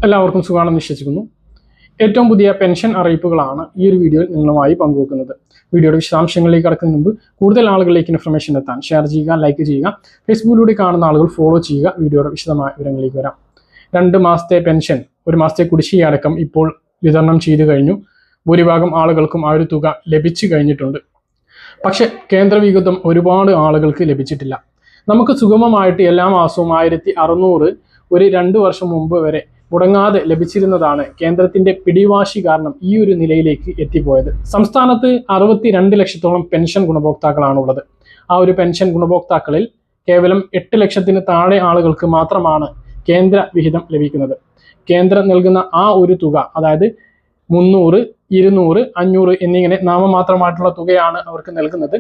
എല്ലാവർക്കും സുഖമാണെന്ന് വിശ്വസിക്കുന്നു. ഏറ്റവും പുതിയ പെൻഷൻ അറിയിപ്പുകളാണ് ഈ ഒരു വീഡിയോയിൽ നിങ്ങളുമായി പങ്കുവെക്കുന്നത്. വീഡിയോയുടെ വിശദാംശങ്ങളിലേക്ക് കടക്കുന്നതിന് മുമ്പ് കൂടുതൽ ആളുകളിലേക്ക് ഇൻഫർമേഷൻ എത്താൻ ഷെയർ ചെയ്യുക, ലൈക്ക് ചെയ്യുക, ഫേസ്ബുക്കിലൂടെ കാണുന്ന ആളുകൾ ഫോളോ ചെയ്യുക. വീഡിയോയുടെ വിശദമായ വിവരങ്ങളിലേക്ക് വരാം. 2 മാസത്തെ പെൻഷൻ, 1 മാസത്തെ കുടിശ്ശിക അടക്കം ഇപ്പോൾ വിതരണം ചെയ്തു കഴിഞ്ഞു. ഭൂരിഭാഗം ആളുകൾക്കും ആ ഒരു തുക ലഭിച്ചു കഴിഞ്ഞിട്ടുണ്ട്. പക്ഷെ കേന്ദ്രവിഹിതം ഒരുപാട് ആളുകൾക്ക് ലഭിച്ചിട്ടില്ല. നമുക്ക് സുഗമമായിട്ട് എല്ലാ മാസവും 1600 ഒരു 2 വർഷം മുമ്പ് വരെ മുടങ്ങാതെ ലഭിച്ചിരുന്നതാണ്. കേന്ദ്രത്തിന്റെ പിടിവാശി കാരണം ഈ ഒരു നിലയിലേക്ക് എത്തിപ്പോയത്. സംസ്ഥാനത്ത് 62 ലക്ഷത്തോളം പെൻഷൻ ഗുണഭോക്താക്കളാണുള്ളത്. ആ ഒരു പെൻഷൻ ഗുണഭോക്താക്കളിൽ കേവലം 8 ലക്ഷത്തിന് താഴെ ആളുകൾക്ക് മാത്രമാണ് കേന്ദ്ര വിഹിതം ലഭിക്കുന്നത്. കേന്ദ്രം നൽകുന്ന ആ ഒരു തുക, അതായത് 300, 200, 500 എന്നിങ്ങനെ നാമമാത്രമായിട്ടുള്ള തുകയാണ് അവർക്ക് നൽകുന്നത്.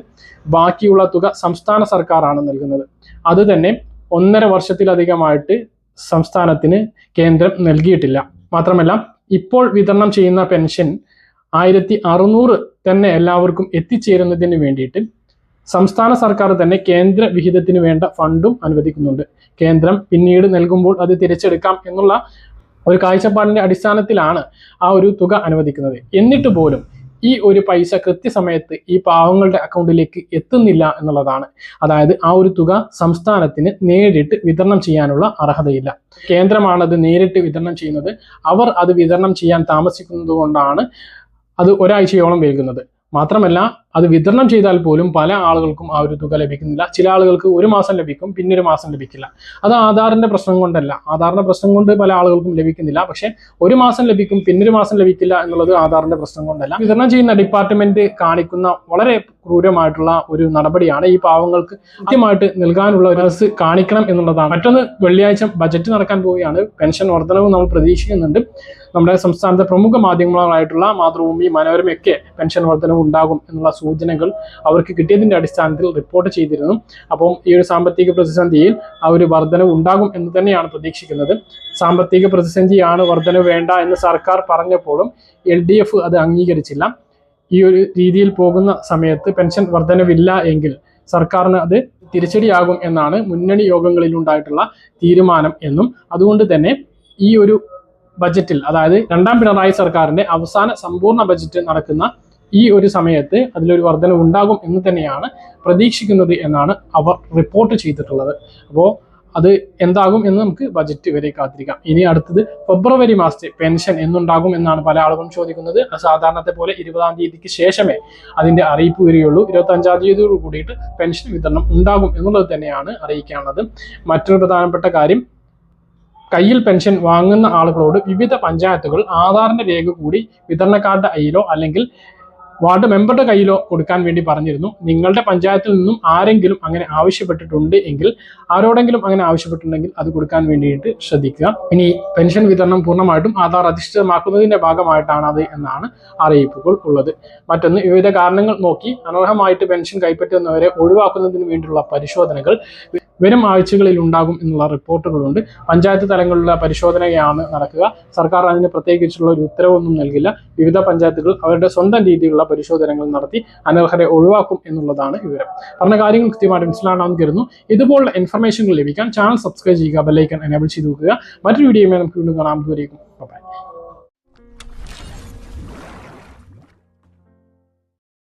ബാക്കിയുള്ള തുക സംസ്ഥാന സർക്കാരാണ് നൽകുന്നത്. അത് തന്നെ 1.5 വർഷത്തിലധികമായിട്ട് സംസ്ഥാനത്തിന് കേന്ദ്രം നൽകിയിട്ടില്ല. മാത്രമല്ല, ഇപ്പോൾ വിതരണം ചെയ്യുന്ന പെൻഷൻ 1600 തന്നെ എല്ലാവർക്കും എത്തിച്ചേരുന്നതിന് വേണ്ടിയിട്ട് സംസ്ഥാന സർക്കാർ തന്നെ കേന്ദ്ര വിഹിതത്തിന് വേണ്ട ഫണ്ടും അനുവദിക്കുന്നുണ്ട്. കേന്ദ്രം പിന്നീട് നൽകുമ്പോൾ അത് തിരിച്ചെടുക്കാം എന്നുള്ള ഒരു കാഴ്ചപ്പാടിന്റെ അടിസ്ഥാനത്തിലാണ് ആ ഒരു തുക അനുവദിക്കുന്നത്. എന്നിട്ട് പോലും ഈ ഒരു പൈസ കൃത്യസമയത്ത് ഈ പാവങ്ങളുടെ അക്കൗണ്ടിലേക്ക് എത്തുന്നില്ല എന്നുള്ളതാണ്. അതായത് ആ ഒരു തുക സംസ്ഥാനത്തിന് നേരിട്ട് വിതരണം ചെയ്യാനുള്ള അർഹതയില്ല. കേന്ദ്രമാണ് അത് നേരിട്ട് വിതരണം ചെയ്യുന്നത്. അവർ അത് വിതരണം ചെയ്യാൻ താമസിക്കുന്നത് കൊണ്ടാണ് അത് ഒരാഴ്ചയോളം വൈകുന്നത്. മാത്രമല്ല, അത് വിതരണം ചെയ്താൽ പോലും പല ആളുകൾക്കും ആ ഒരു തുക ലഭിക്കുന്നില്ല. ചില ആളുകൾക്ക് 1 മാസം ലഭിക്കും, പിന്നെ 1 മാസം ലഭിക്കില്ല. അത് ആധാറിന്റെ പ്രശ്നം കൊണ്ടല്ല. ആധാറിന്റെ പ്രശ്നം കൊണ്ട് പല ആളുകൾക്കും ലഭിക്കുന്നില്ല. പക്ഷെ 1 മാസം ലഭിക്കും, പിന്നെ 1 മാസം ലഭിക്കില്ല എന്നുള്ളത് ആധാറിന്റെ പ്രശ്നം കൊണ്ടല്ല. വിതരണം ചെയ്യുന്ന ഡിപ്പാർട്ട്മെന്റ് കാണിക്കുന്ന വളരെ ക്രൂരമായിട്ടുള്ള ഒരു നടപടിയാണ്. ഈ പാവങ്ങൾക്ക് കൃത്യമായിട്ട് നൽകാനുള്ള ഒരു മനസ്സ് കാണിക്കണം എന്നുള്ളതാണ്. മറ്റൊന്ന്, വെള്ളിയാഴ്ച ബജറ്റ് നടക്കാൻ പോവുകയാണ്. പെൻഷൻ വർധനവ് നമ്മൾ പ്രതീക്ഷിക്കുന്നുണ്ട്. നമ്മുടെ സംസ്ഥാനത്തെ പ്രമുഖ മാധ്യമങ്ങളായിട്ടുള്ള മാതൃഭൂമി, മനോരമയൊക്കെ പെൻഷൻ വർധനവ് ഉണ്ടാകും എന്നുള്ള സൂചനകൾ അവർക്ക് കിട്ടിയതിന്റെ അടിസ്ഥാനത്തിൽ റിപ്പോർട്ട് ചെയ്തിരുന്നു. അപ്പം ഈ ഒരു സാമ്പത്തിക പ്രതിസന്ധിയിൽ ആ ഒരു വർധനവ് ഉണ്ടാകും എന്ന് തന്നെയാണ് പ്രതീക്ഷിക്കുന്നത്. സാമ്പത്തിക പ്രതിസന്ധിയാണ്, വർധനവ് വേണ്ട എന്ന് സർക്കാർ പറഞ്ഞപ്പോഴും LDF അത് അംഗീകരിച്ചില്ല. ഈ ഒരു രീതിയിൽ പോകുന്ന സമയത്ത് പെൻഷൻ വർധനവില്ല എങ്കിൽ സർക്കാരിന് അത് തിരിച്ചടിയാകും എന്നാണ് മുന്നണി യോഗങ്ങളിൽ ഉണ്ടായിട്ടുള്ള തീരുമാനം എന്നും, അതുകൊണ്ട് തന്നെ ഈ ഒരു ബജറ്റിൽ, അതായത് 2ാം പിണറായി സർക്കാരിന്റെ അവസാന സമ്പൂർണ്ണ ബജറ്റ് നടക്കുന്ന ഈ ഒരു സമയത്ത് അതിലൊരു വർധനവ് ഉണ്ടാകും എന്ന് തന്നെയാണ് പ്രതീക്ഷിക്കുന്നത് എന്നാണ് അവർ റിപ്പോർട്ട് ചെയ്തിട്ടുള്ളത്. അപ്പോൾ അത് എന്താകും എന്ന് നമുക്ക് ബജറ്റ് വരെ കാത്തിരിക്കാം. ഇനി അടുത്തത് ഫെബ്രുവരി മാസത്തെ പെൻഷൻ എന്നുണ്ടാകും എന്നാണ് പല ആളുകളും ചോദിക്കുന്നത്. സാധാരണത്തെ പോലെ 20-ാം തീയതിക്ക് ശേഷമേ അതിന്റെ അറിയിപ്പ് വരികയുള്ളൂ. 25-ാം തീയതിയോട് കൂടിയിട്ട് പെൻഷൻ വിതരണം ഉണ്ടാകും എന്നുള്ളത് തന്നെയാണ് അറിയിക്കാനുള്ളത്. മറ്റൊരു പ്രധാനപ്പെട്ട കാര്യം, കയ്യിൽ പെൻഷൻ വാങ്ങുന്ന ആളുകളോട് വിവിധ പഞ്ചായത്തുകൾ ആധാറിന്റെ രേഖ കൂടി വിതരണക്കാരുടെ കയ്യിലോ അല്ലെങ്കിൽ വാർഡ് മെമ്പറുടെ കയ്യിലോ കൊടുക്കാൻ വേണ്ടി പറഞ്ഞിരുന്നു. നിങ്ങളുടെ പഞ്ചായത്തിൽ നിന്നും ആരെങ്കിലും അങ്ങനെ ആവശ്യപ്പെട്ടിട്ടുണ്ട് എങ്കിൽ, ആരോടെങ്കിലും അങ്ങനെ ആവശ്യപ്പെട്ടിട്ടുണ്ടെങ്കിൽ അത് കൊടുക്കാൻ വേണ്ടിയിട്ട് ശ്രദ്ധിക്കുക. ഇനി പെൻഷൻ വിതരണം പൂർണ്ണമായിട്ടും ആധാർ അധിഷ്ഠിതമാക്കുന്നതിന്റെ ഭാഗമായിട്ടാണ് അത് എന്നാണ് അറിയിപ്പുകൾ ഉള്ളത്. മറ്റൊന്ന്, വിവിധ കാരണങ്ങൾ നോക്കി അനർഹമായിട്ട് പെൻഷൻ കൈപ്പറ്റുന്നവരെ ഒഴിവാക്കുന്നതിന് വേണ്ടിയുള്ള പരിശോധനകൾ വരും ആഴ്ചകളിൽ ഉണ്ടാകും എന്നുള്ള റിപ്പോർട്ടുകളുണ്ട്. പഞ്ചായത്ത് തലങ്ങളിലുള്ള പരിശോധനയാണ് നടക്കുക. സർക്കാർ അതിന് പ്രത്യേകിച്ചുള്ള ഒരു ഉത്തരവൊന്നും നൽകില്ല. വിവിധ പഞ്ചായത്തുകൾ അവരുടെ സ്വന്തം രീതിയിലുള്ള പരിശോധനകൾ നടത്തി അനർഹരെ ഒഴിവാക്കും എന്നുള്ളതാണ് വിവരം. പറഞ്ഞ കാര്യങ്ങൾ കൃത്യമായിട്ട് മനസ്സിലാണെന്ന് കരുതുന്നു. ഇതുപോലുള്ള ഇൻഫർമേഷനുകൾ ലഭിക്കാൻ ചാനൽ സബ്സ്ക്രൈബ് ചെയ്യുക, ബെല്ലൈക്കൺ എനേബിൾ ചെയ്ത് നോക്കുക. മറ്റൊരു വീഡിയോയുമായി നമുക്ക് വീണ്ടും കാണാം. ദൂരേക്കും ബൈ.